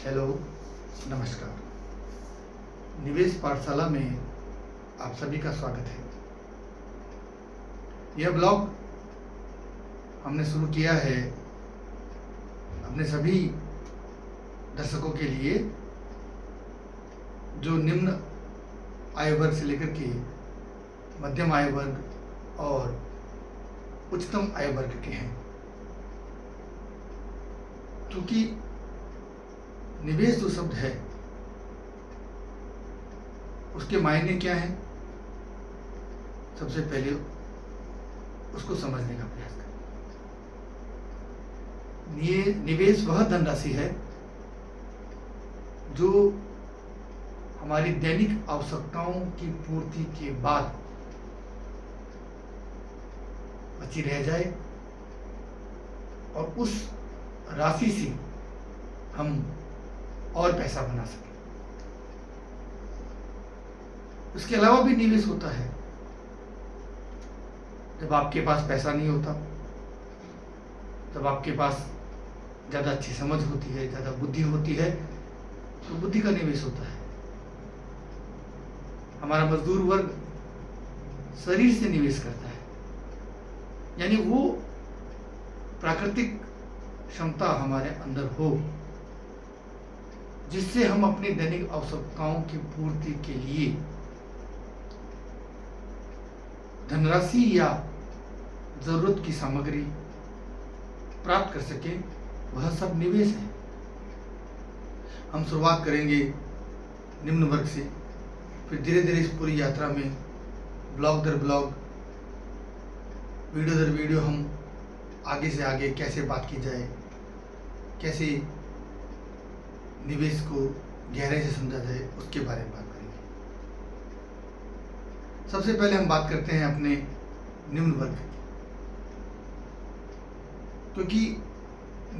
Hello, नमस्कार। निवेश पाठशाला में आप सभी का स्वागत है। यह ब्लॉग हमने शुरू किया है अपने सभी दर्शकों के लिए जो निम्न आय वर्ग से लेकर के मध्यम आय वर्ग और उच्चतम आय वर्ग के हैं। क्योंकि निवेश जो शब्द है उसके मायने क्या हैं, सबसे पहले उसको समझने का प्रयास करें। निवेश वह धनराशि है जो हमारी दैनिक आवश्यकताओं की पूर्ति के बाद बची रह जाए और उस राशि से हम और पैसा बना सकें। उसके अलावा भी निवेश होता है। जब आपके पास पैसा नहीं होता, जब आपके पास ज़्यादा अच्छी समझ होती है, ज़्यादा बुद्धि होती है, तो बुद्धि का निवेश होता है। हमारा मजदूर वर्ग शरीर से निवेश करता है, यानी वो प्राकृतिक क्षमता हमारे अंदर हो जिससे हम अपनी दैनिक आवश्यकताओं की पूर्ति के लिए धनराशि या जरूरत की सामग्री प्राप्त कर सके। वह सब निवेश है। हम शुरुआत करेंगे निम्न वर्ग से, फिर धीरे धीरे इस पूरी यात्रा में ब्लॉग दर ब्लॉग, वीडियो दर वीडियो हम आगे से आगे कैसे बात की जाए, कैसे निवेश को गहराई से समझा जाए, उसके बारे में बात करेंगे। सबसे पहले हम बात करते हैं अपने निम्न वर्ग की, क्योंकि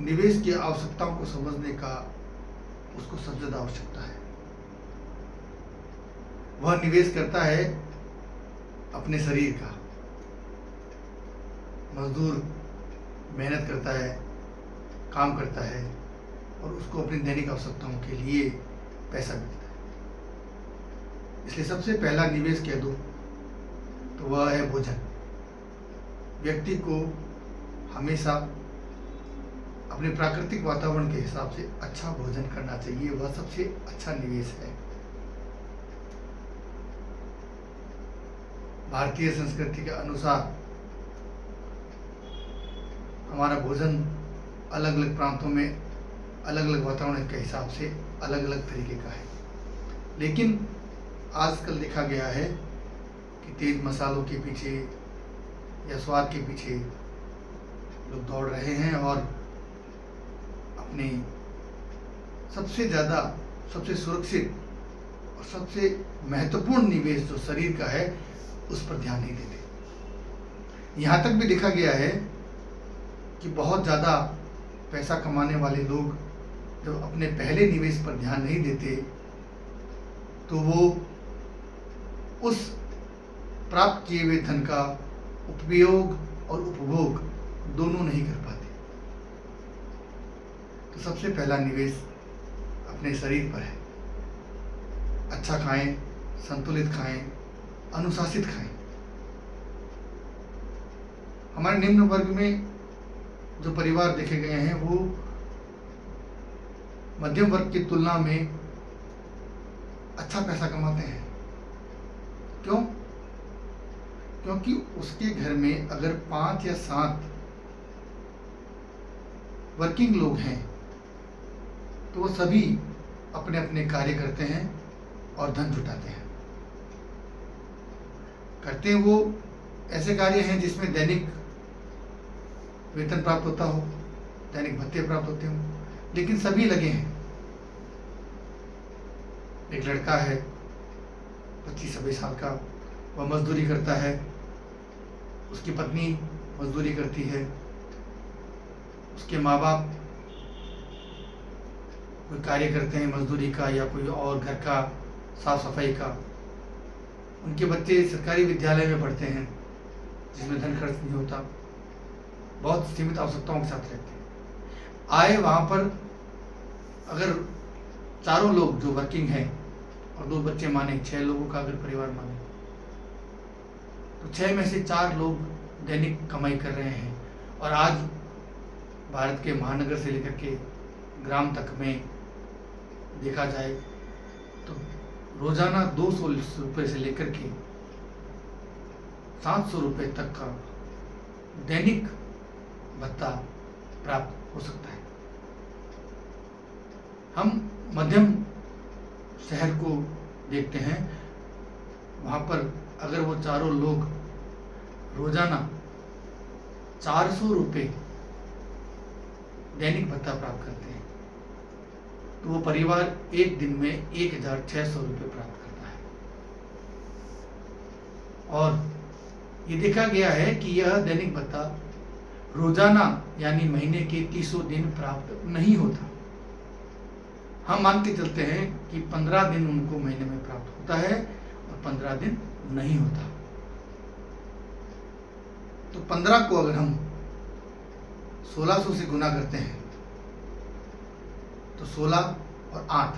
निवेश की आवश्यकताओं को समझने का उसको सबसे ज़्यादा आवश्यकता है। वह निवेश करता है अपने शरीर का। मजदूर मेहनत करता है, काम करता है और उसको अपनी दैनिक आवश्यकताओं के लिए पैसा मिलता है। इसलिए सबसे पहला निवेश कह दो तो वह है भोजन। व्यक्ति को हमेशा अपने प्राकृतिक वातावरण के हिसाब से अच्छा भोजन करना चाहिए। वह सबसे अच्छा निवेश है। भारतीय संस्कृति के अनुसार हमारा भोजन अलग अलग प्रांतों में अलग अलग वातावरण के हिसाब से अलग अलग तरीके का है। लेकिन आजकल देखा गया है कि तेज मसालों के पीछे या स्वाद के पीछे लोग दौड़ रहे हैं और अपने सबसे ज़्यादा, सबसे सुरक्षित और सबसे महत्वपूर्ण निवेश जो शरीर का है उस पर ध्यान नहीं देते। यहाँ तक भी देखा गया है कि बहुत ज़्यादा पैसा कमाने वाले लोग जब अपने पहले निवेश पर ध्यान नहीं देते तो वो उस प्राप्त किए हुए धन का उपयोग और उपभोग दोनों नहीं कर पाते। तो सबसे पहला निवेश अपने शरीर पर है। अच्छा खाएं, संतुलित खाएं, अनुशासित खाएं। हमारे निम्न वर्ग में जो परिवार देखे गए हैं वो मध्यम वर्ग की तुलना में अच्छा पैसा कमाते हैं। क्यों? क्योंकि उसके घर में अगर 5 या 7 वर्किंग लोग हैं तो वो सभी अपने अपने कार्य करते हैं और धन जुटाते हैं। करते हैं वो ऐसे कार्य हैं जिसमें दैनिक वेतन प्राप्त होता हो, दैनिक भत्ते प्राप्त होते हो, लेकिन सभी लगे हैं। एक लड़का है 25-26 साल का, वह मजदूरी करता है। उसकी पत्नी मजदूरी करती है। उसके माँ बाप कोई कार्य करते हैं मजदूरी का या कोई और घर का साफ सफाई का। उनके बच्चे सरकारी विद्यालय में पढ़ते हैं जिसमें धन खर्च नहीं होता, बहुत सीमित आवश्यकताओं के साथ रहते हैं। आय वहाँ पर अगर चारों लोग जो वर्किंग हैं और 2 बच्चे माने, 6 लोगों का अगर परिवार माने, तो 6 में से 4 लोग दैनिक कमाई कर रहे हैं। और आज भारत के महानगर से लेकर के ग्राम तक में देखा जाए तो रोजाना 200 रुपये से लेकर के 700 रुपये तक का दैनिक भत्ता प्राप्त हो सकता है। हम मध्यम शहर को देखते हैं, वहाँ पर अगर वो चारों लोग रोजाना 400 रुपये दैनिक भत्ता प्राप्त करते हैं तो वो परिवार एक दिन में 1600 रुपये प्राप्त करता है। और ये देखा गया है कि यह दैनिक भत्ता रोजाना यानी महीने के 30 दिन प्राप्त नहीं होता। हम मान के चलते हैं कि 15 दिन उनको महीने में प्राप्त होता है और 15 दिन नहीं होता। तो 15 को अगर हम 1600 से गुना करते हैं तो 16 और 8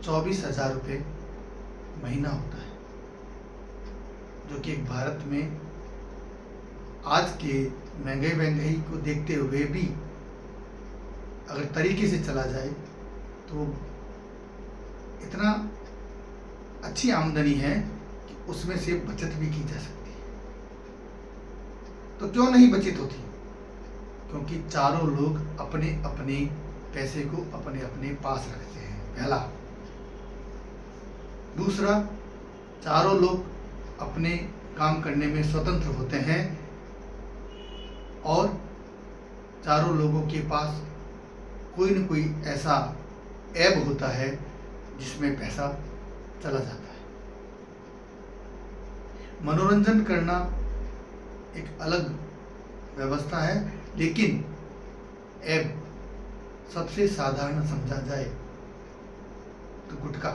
24,000 रुपये महीना होता है, जो कि एक भारत में आज के महंगाई को देखते हुए भी अगर तरीके से चला जाए तो इतना अच्छी आमदनी है कि उसमें से बचत भी की जा सकती है। तो क्यों नहीं बचत होती? क्योंकि चारों लोग अपने अपने पैसे को अपने अपने पास रखते हैं, पहला। दूसरा, चारों लोग अपने काम करने में स्वतंत्र होते हैं और चारों लोगों के पास कोई न कोई ऐसा ऐप होता है जिसमें पैसा चला जाता है। मनोरंजन करना एक अलग व्यवस्था है, लेकिन ऐप सबसे साधारण समझा जाए तो गुटखा,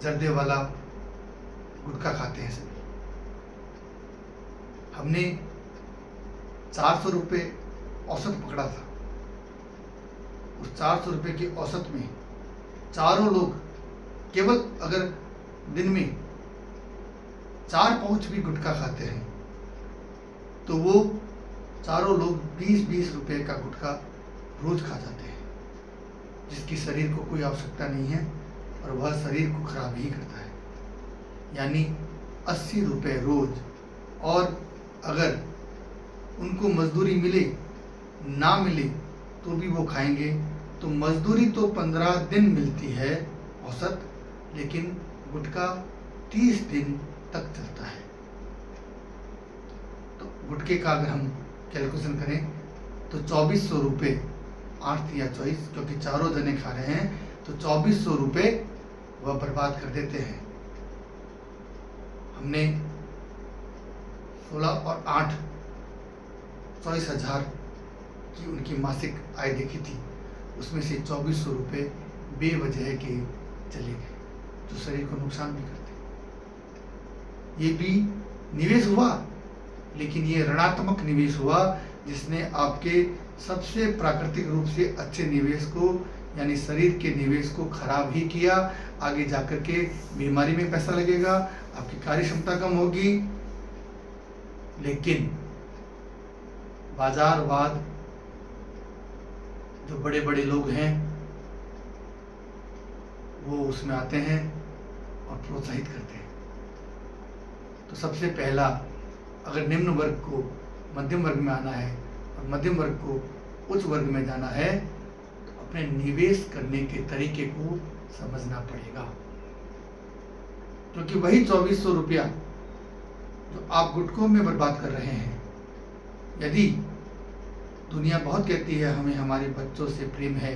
जर्दे वाला गुटखा खाते हैं सभी। हमने 400 रुपये औसत पकड़ा था। उस 400 रुपये के औसत में चारों लोग केवल अगर दिन में 4 पाउच भी गुटखा खाते हैं तो वो चारों लोग 20-20 रुपये का गुटखा रोज खा जाते हैं, जिसकी शरीर को कोई आवश्यकता नहीं है और वह शरीर को खराब ही करता है। यानी 80 रुपये रोज। और अगर उनको मजदूरी मिले ना मिले तो भी वो खाएंगे। तो मजदूरी तो 15 दिन मिलती है औसत, लेकिन गुटखा 30 दिन तक चलता है। तो गुटखे का अगर हम कैलकुलेशन करें तो 2400 रुपये 8 या 24, क्योंकि चारों जने खा रहे हैं तो 2400 रुपये वह बर्बाद कर देते हैं। हमने 16 और 8 24,000 की उनकी मासिक आय देखी थी, उसमें से 2400 रुपये बेवजह के चले गए, जो शरीर को नुकसान भी करते। ये भी निवेश हुआ, लेकिन ये ऋणात्मक निवेश हुआ, जिसने आपके सबसे प्राकृतिक रूप से अच्छे निवेश को यानी शरीर के निवेश को खराब ही किया। आगे जाकर के बीमारी में पैसा लगेगा, आपकी कार्य क्षमता कम होगी। लेकिन बाजारवाद, जो बड़े बड़े लोग हैं वो उसमें आते हैं और प्रोत्साहित करते हैं। तो सबसे पहला, अगर निम्न वर्ग को मध्यम वर्ग में आना है और मध्यम वर्ग को उच्च वर्ग में जाना है तो अपने निवेश करने के तरीके को समझना पड़ेगा। क्योंकि वही 2400 रुपया जो आप गुटखों में बर्बाद कर रहे हैं, यदि दुनिया बहुत कहती है हमें हमारे बच्चों से प्रेम है,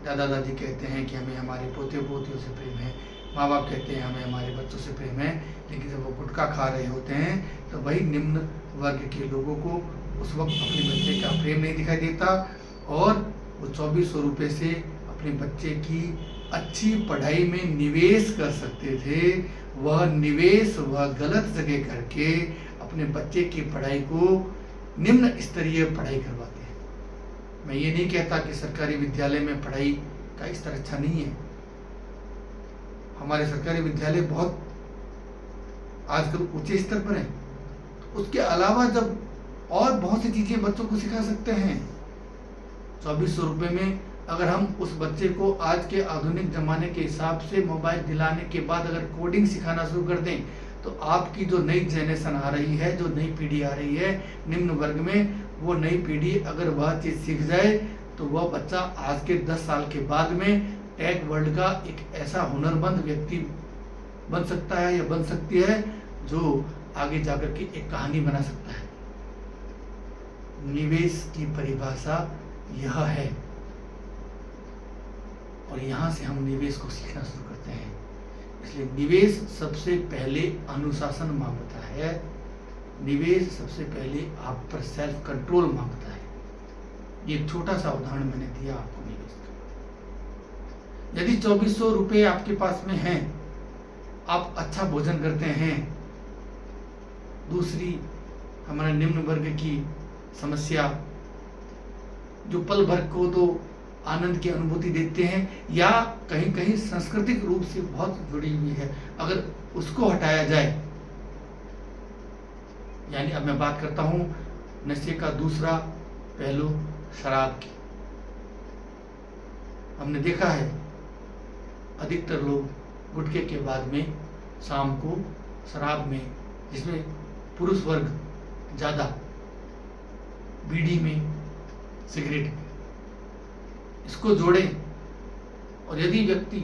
दादा दादी कहते हैं कि हमें हमारे पोते पोतियों से प्रेम है, माँ बाप कहते हैं हमें हमारे बच्चों से प्रेम है, लेकिन जब वो गुटखा खा रहे होते हैं तो वही निम्न वर्ग के लोगों को उस वक्त अपने बच्चे का प्रेम नहीं दिखाई देता और वो 2400 रुपये से अपने बच्चे की अच्छी पढ़ाई में निवेश कर सकते थे। वह निवेश वह गलत जगह करके अपने बच्चे की पढ़ाई को निम्न स्तरीय पढ़ाई करवाते हैं। मैं ये नहीं कहता कि सरकारी विद्यालय में पढ़ाई का स्तर अच्छा नहीं है। हमारे सरकारी विद्यालय बहुत आजकल ऊंचे स्तर पर हैं। उसके अलावा जब और बहुत सी चीज़ें बच्चों को सिखा सकते हैं। 2400 रुपये में अगर हम उस बच्चे को आज के आधुनिक ज़माने के हिसाब से मोबाइल दिलाने के बाद अगर कोडिंग सिखाना शुरू कर दें, तो आपकी जो नई जनरेशन आ रही है, जो नई पीढ़ी आ रही है निम्न वर्ग में, वो नई पीढ़ी अगर वह चीज़ सीख जाए तो वह बच्चा आज के 10 साल के बाद में टेक वर्ल्ड का एक ऐसा हुनरमंद व्यक्ति बन सकता है या बन सकती है जो आगे जाकर के एक कहानी बना सकता है। निवेश की परिभाषा यह है और यहाँ से हम निवेश को सीखना शुरू करते हैं। इसलिए निवेश सबसे पहले अनुशासन मांगता है। निवेश सबसे पहले आप पर सेल्फ कंट्रोल मांगता है। ये एक छोटा सा उदाहरण मैंने दिया आपको निवेश का। यदि 2400 रुपये आपके पास में हैं, आप अच्छा भोजन करते हैं। दूसरी हमारे निम्न वर्ग की समस्या जो पल भर को तो आनंद की अनुभूति देते हैं या कहीं कहीं सांस्कृतिक रूप से बहुत जुड़ी हुई है, अगर उसको हटाया जाए, यानी अब मैं बात करता हूं नशे का दूसरा पहलू शराब की। हमने देखा है अधिकतर लोग गुटखे के बाद में शाम को शराब में, जिसमें पुरुष वर्ग ज़्यादा, बीड़ी में, सिगरेट में, इसको जोड़ें। और यदि व्यक्ति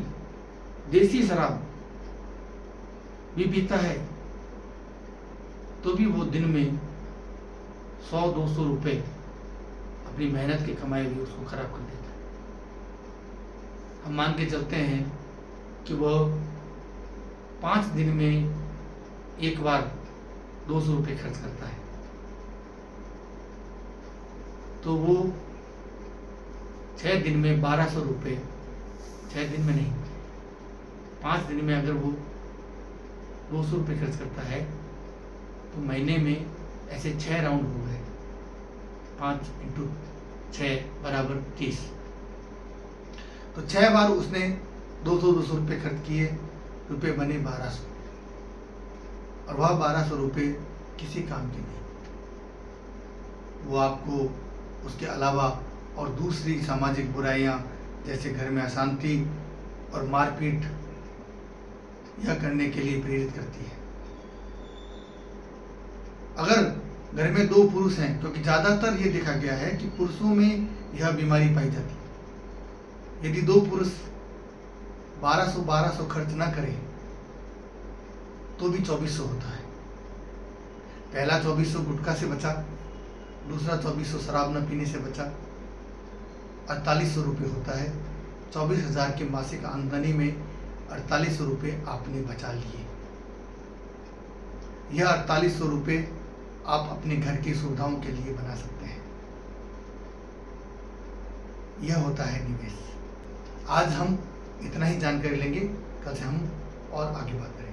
देसी शराब भी पीता है तो भी वो दिन में 100-200 रुपये अपनी मेहनत की कमाई हुई उसको खराब कर देता है। हम मान के चलते हैं कि वह 5 दिन में एक बार 200 रुपये खर्च करता है, तो वो 6 दिन में 1200 रुपये, 6 दिन में नहीं, 5 दिन में अगर वो 200 रुपये खर्च करता है तो महीने में ऐसे 6 राउंड हो गए, 5 × 6 = 30। तो 6 बार उसने 200 रुपये खर्च किए, रुपये बने 1200, और वह 1200 रुपये किसी काम के नहीं। वो आपको उसके अलावा और दूसरी सामाजिक बुराइयां जैसे घर में अशांति और मारपीट यह करने के लिए प्रेरित करती है। अगर घर में 2 पुरुष हैं, क्योंकि ज़्यादातर ये देखा गया है कि पुरुषों में यह बीमारी पाई जाती है। यदि 2 पुरुष 1200 खर्च ना करें तो भी 2400 होता है। पहला 2400 गुटखा से बचा, दूसरा 2400 शराब न पीने से बचा, 4800 रुपये होता है। 24,000 के मासिक आमदनी में 4800 रुपये आपने बचा लिए। यह 4800 रुपये आप अपने घर की सुविधाओं के लिए बना सकते हैं। यह होता है निवेश। आज हम इतना ही जानकारी लेंगे, कल से हम और आगे बात करेंगे।